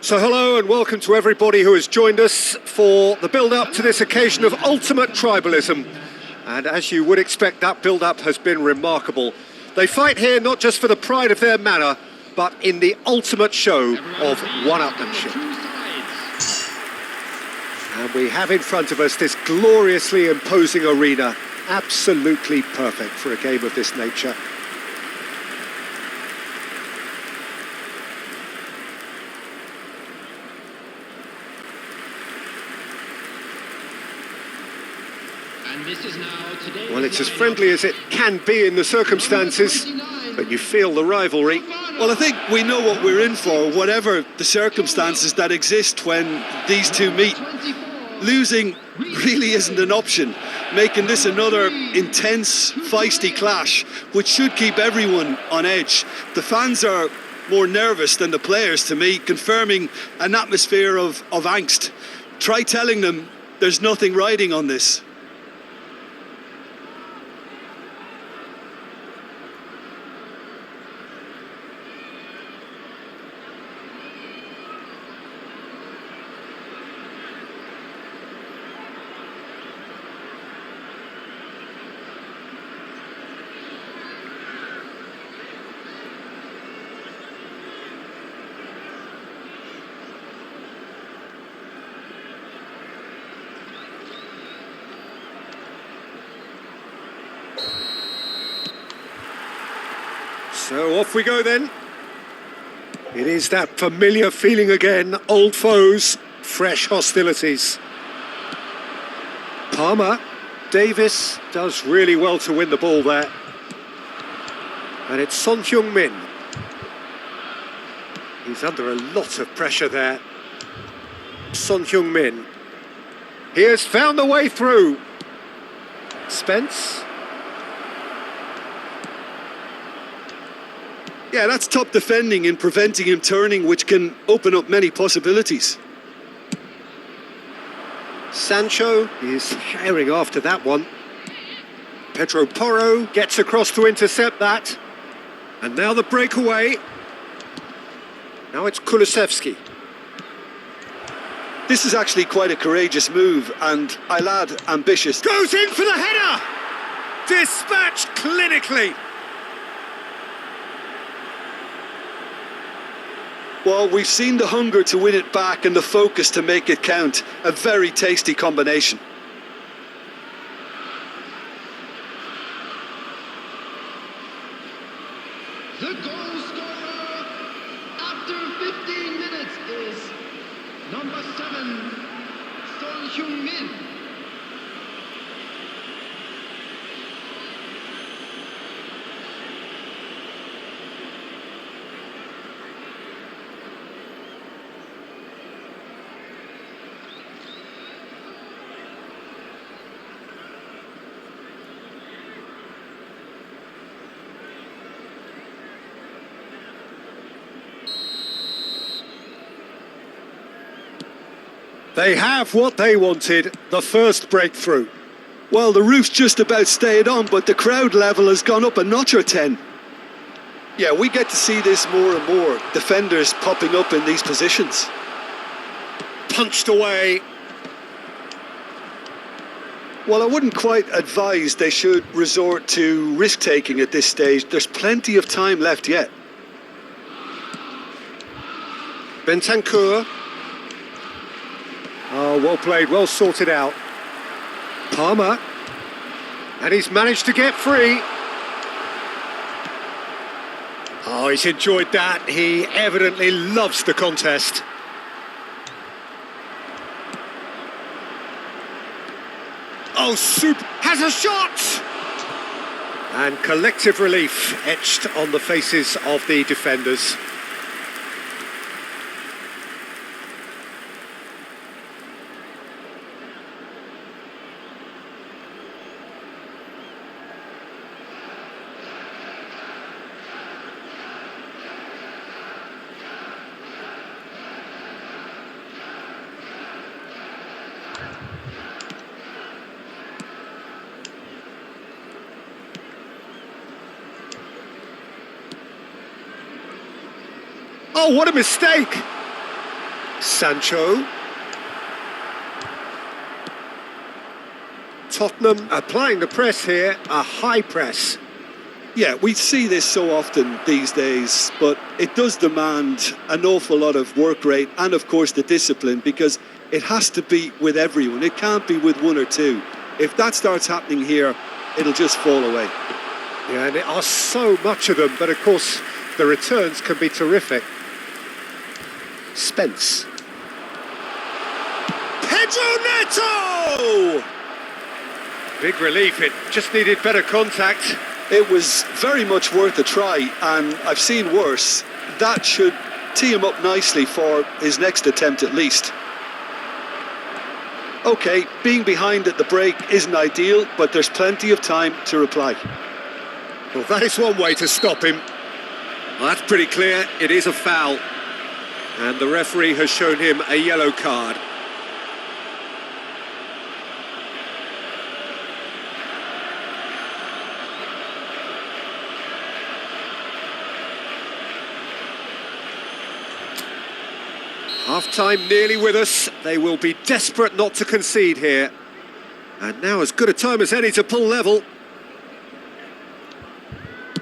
So hello and welcome to everybody who has joined us for the build-up to this occasion of ultimate tribalism. And as you would expect, that build-up has been remarkable. They fight here not just for the pride of their manor, but in the ultimate show of one-upmanship. And we have in front of us this gloriously imposing arena, absolutely perfect for a game of this nature. Well, it's as friendly as it can be in the circumstances, but you feel the rivalry. Well, I think we know what we're in for, whatever the circumstances that exist when these two meet. Losing really isn't an option, making this another intense, feisty clash, which should keep everyone on edge. The fans are more nervous than the players, to me, confirming an atmosphere of angst. Try telling them there's nothing riding on this. So off we go then. It is that familiar feeling again, old foes, fresh hostilities. Palmer, Davis does really well to win the ball there. And it's Son Heung-min. He's under a lot of pressure there. Son Heung-min. He has found the way through. Spence. Yeah, that's top defending and preventing him turning, which can open up many possibilities. Sancho is herring after that one. Pedro Porro gets across to intercept that. And now the breakaway. Now it's Kulusevski. This is actually quite a courageous move, and I'll add ambitious. Goes in for the header! Dispatched clinically. Well, we've seen the hunger to win it back and the focus to make it count. A very tasty combination. The goal scorer after 15 minutes is number 7, Son Heung-min. They have what they wanted, the first breakthrough. Well, the roof's just about stayed on, but the crowd level has gone up a notch or 10. Yeah, we get to see this more and more. Defenders popping up in these positions. Punched away. Well, I wouldn't quite advise they should resort to risk-taking at this stage. There's plenty of time left yet. Bentancur. Oh, well played, well sorted out. Palmer. And he's managed to get free. Oh, he's enjoyed that. He evidently loves the contest. Oh, soup has a shot! And collective relief etched on the faces of the defenders. Oh, what a mistake! Sancho. Tottenham applying the press here, a high press. Yeah, we see this so often these days, but it does demand an awful lot of work rate and, of course, the discipline, because it has to be with everyone. It can't be with one or two. If that starts happening here, it'll just fall away. Yeah, and there are so much of them, but of course the returns can be terrific. Spence. Pedro Neto! Big relief, it just needed better contact. It was very much worth a try, and I've seen worse. That should tee him up nicely for his next attempt at least. OK, being behind at the break isn't ideal, but there's plenty of time to reply. Well, that is one way to stop him. Well, that's pretty clear, it is a foul. And the referee has shown him a yellow card. Half-time nearly with us. They will be desperate not to concede here. And now as good a time as any to pull level.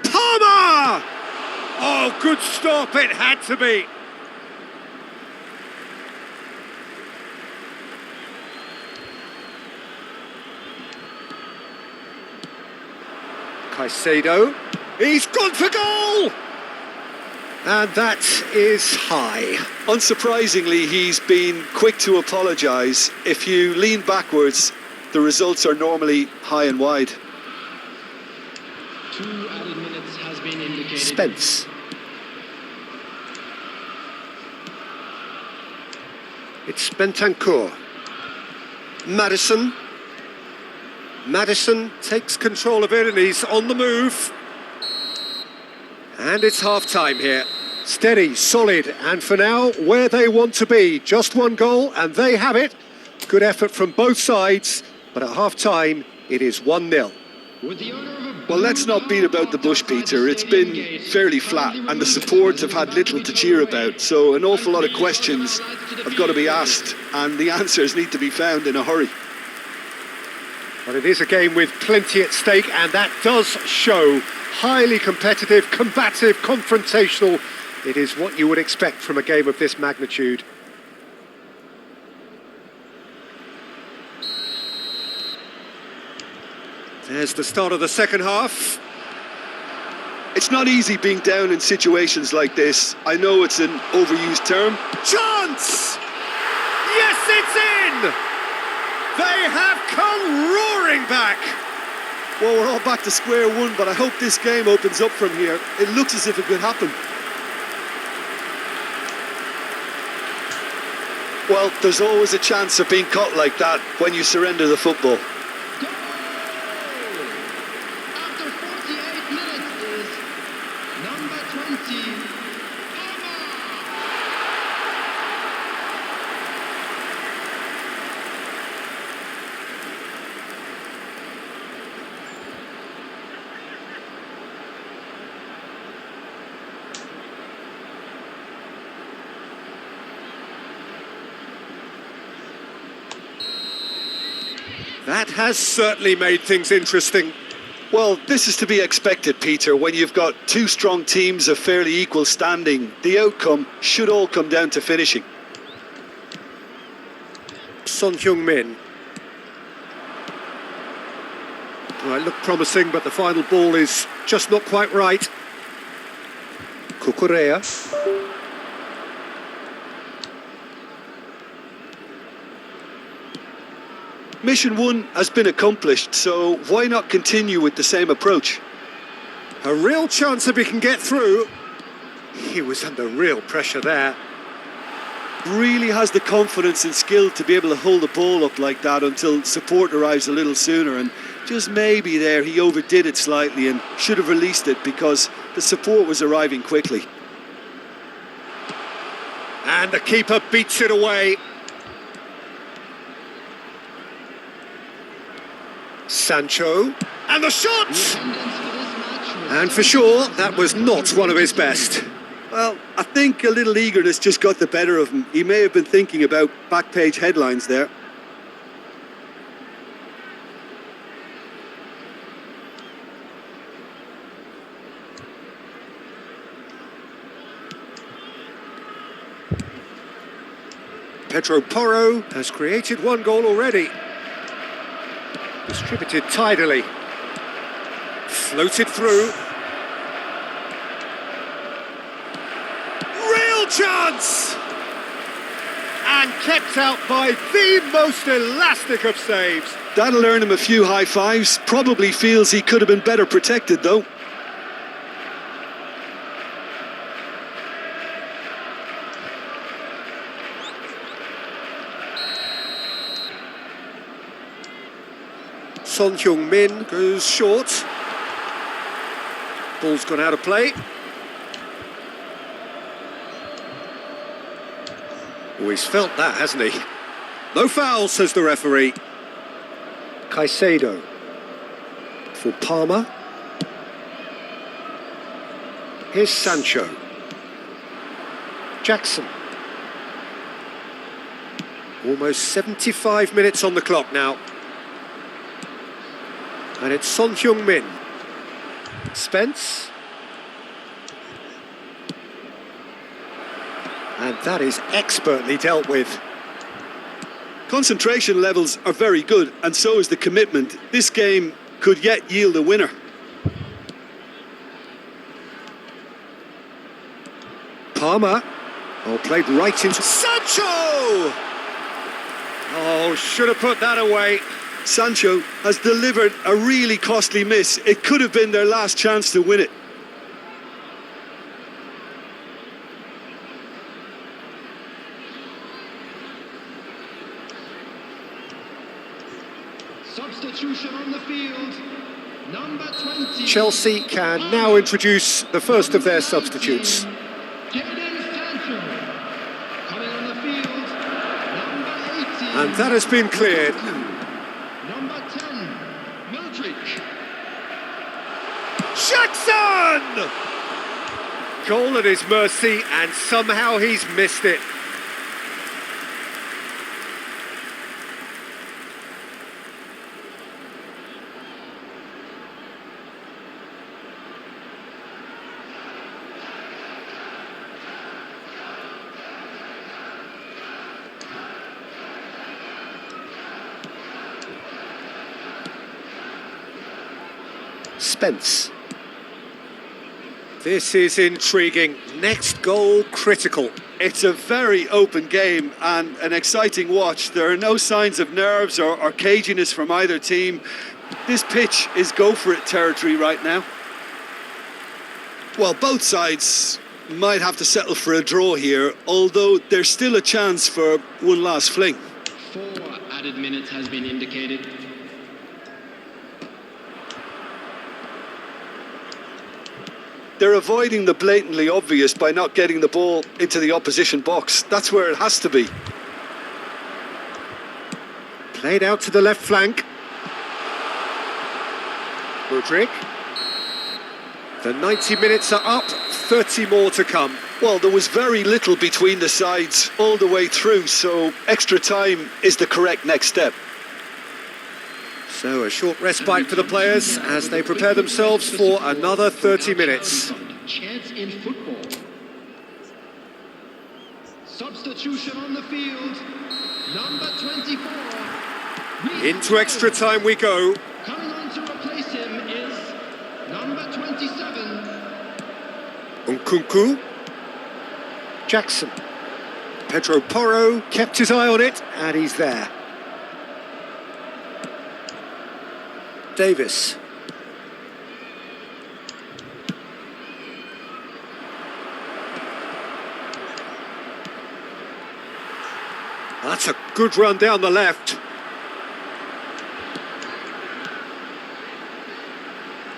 Palmer! Oh, good stop, it had to be. Caicedo, he's gone for goal! And that is high. Unsurprisingly, he's been quick to apologise. If you lean backwards, the results are normally high and wide. 2 added minutes has been indicated. Spence. It's Bentancur. Maddison. Maddison takes control of it and he's on the move. And it's half-time here. Steady, solid, and for now, where they want to be. Just one goal, and they have it. Good effort from both sides, but at half-time, it is 1-0. Well, let's not beat about the bush, Peter. It's been fairly flat, and the support have had little to cheer about. So an awful lot of questions have got to be asked, and the answers need to be found in a hurry. But it is a game with plenty at stake, and that does show. Highly competitive, combative, confrontational. It is what you would expect from a game of this magnitude. There's the start of the second half. It's not easy being down in situations like this. I know it's an overused term. Chance! Yes, it's in! They have come roaring back! Well, we're all back to square one, but I hope this game opens up from here. It looks as if it could happen. Well, there's always a chance of being caught like that when you surrender the football. Goal! After 48 minutes is number 20. That has certainly made things interesting. Well, this is to be expected, Peter. When you've got two strong teams of fairly equal standing, the outcome should all come down to finishing. Son Heung-min. Well, it looked promising, but the final ball is just not quite right. Cucurella. Mission 1 has been accomplished, so why not continue with the same approach? A real chance if he can get through. He was under real pressure there. Really has the confidence and skill to be able to hold the ball up like that until support arrives a little sooner, and just maybe there he overdid it slightly and should have released it because the support was arriving quickly. And the keeper beats it away. Sancho, and the shot! And for sure, that was not one of his best. Well, I think a little eagerness just got the better of him. He may have been thinking about back page headlines there. Pedro Porro has created one goal already. Distributed tidily. Floated through. Real chance! And kept out by the most elastic of saves. That'll earn him a few high fives. Probably feels he could have been better protected though. Son Heung-min goes short. Ball's gone out of play. Oh, he's felt that, hasn't he? No foul, says the referee. Caicedo for Palmer. Here's Sancho. Jackson. Almost 75 minutes on the clock now. And it's Son Heung-min. Spence. And that is expertly dealt with. Concentration levels are very good, and so is the commitment. This game could yet yield a winner. Palmer. Oh, played right into Sancho! Oh, should have put that away. Sancho has delivered a really costly miss. It could have been their last chance to win it. Substitution on the field. Number 20. Chelsea can now introduce the first of their substitutes. Jadon Sancho. Coming on the field. Number 18. And that has been cleared. Number 10. Mildred. Jackson! Goal at his mercy, and somehow he's missed it. Spence. This is intriguing. Next goal critical. It's a very open game and an exciting watch. There are no signs of nerves or caginess from either team. This pitch is go-for-it territory right now. Well, both sides might have to settle for a draw here, although there's still a chance for one last fling. 4 added minutes has been indicated. They're avoiding the blatantly obvious by not getting the ball into the opposition box. That's where it has to be. Played out to the left flank. Mudryk. The 90 minutes are up, 30 more to come. Well, there was very little between the sides all the way through, so extra time is the correct next step. So a short respite for the players as they prepare themselves for another 30 minutes. Chance in football. Substitution on the field. Number 24. Into extra time we go. Coming on to replace him is number 27. Nkunku. Jackson. Pedro Porro kept his eye on it, and he's there. Davis. That's a good run down the left.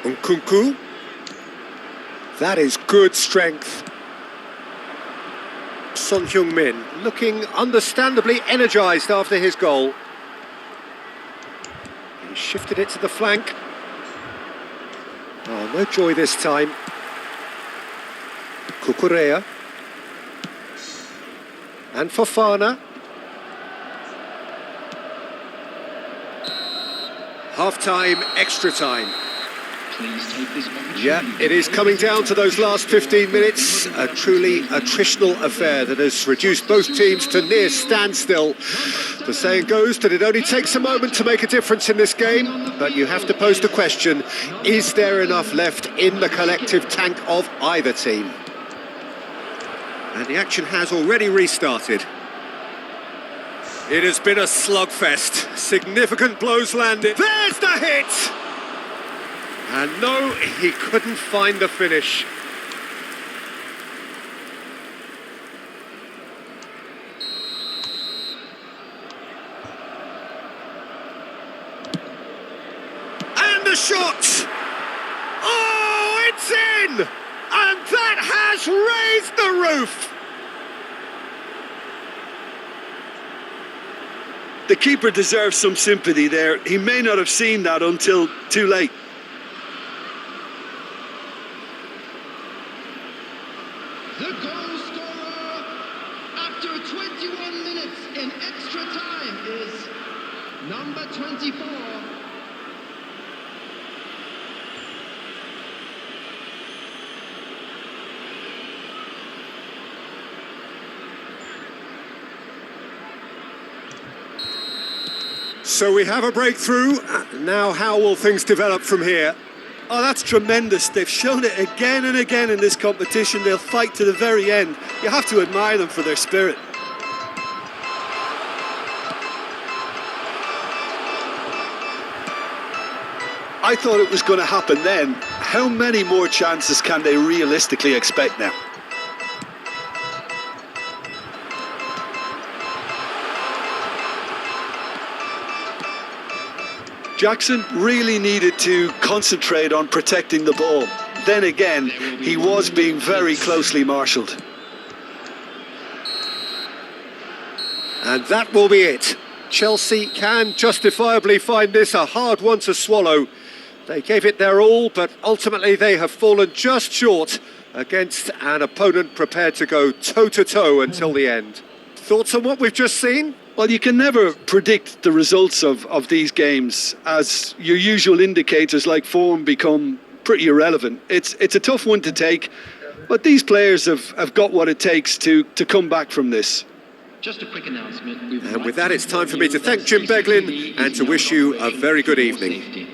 Nkunku. That is good strength. Son Heung-min looking understandably energised after his goal. He shifted it to the flank. Oh, no joy this time. Cucurella. And Fofana. Half-time, extra time. Please take this opportunity. Yeah, it is coming down to those last 15 minutes. A truly attritional affair that has reduced both teams to near standstill. The saying goes that it only takes a moment to make a difference in this game, but you have to pose the question, is there enough left in the collective tank of either team? And the action has already restarted. It has been a slugfest. Significant blows landed. There's the hit! And no, he couldn't find the finish. And the shot! Oh, it's in! And that has raised the roof! The keeper deserves some sympathy there. He may not have seen that until too late. The goal scorer after 21 minutes in extra time is number 24. So we have a breakthrough. Now how will things develop from here? Oh, that's tremendous. They've shown it again and again in this competition. They'll fight to the very end. You have to admire them for their spirit. I thought it was going to happen then. How many more chances can they realistically expect now? Jackson really needed to concentrate on protecting the ball. Then again, he was being very closely marshalled. And that will be it. Chelsea can justifiably find this a hard one to swallow. They gave it their all, but ultimately they have fallen just short against an opponent prepared to go toe-to-toe until the end. Thoughts on what we've just seen? Well, you can never predict the results of these games, as your usual indicators like form become pretty irrelevant. It's a tough one to take, but these players have got what it takes to come back from this. Just a quick announcement. And with that, it's time for me to thank Jim Beglin and to wish you a very good evening.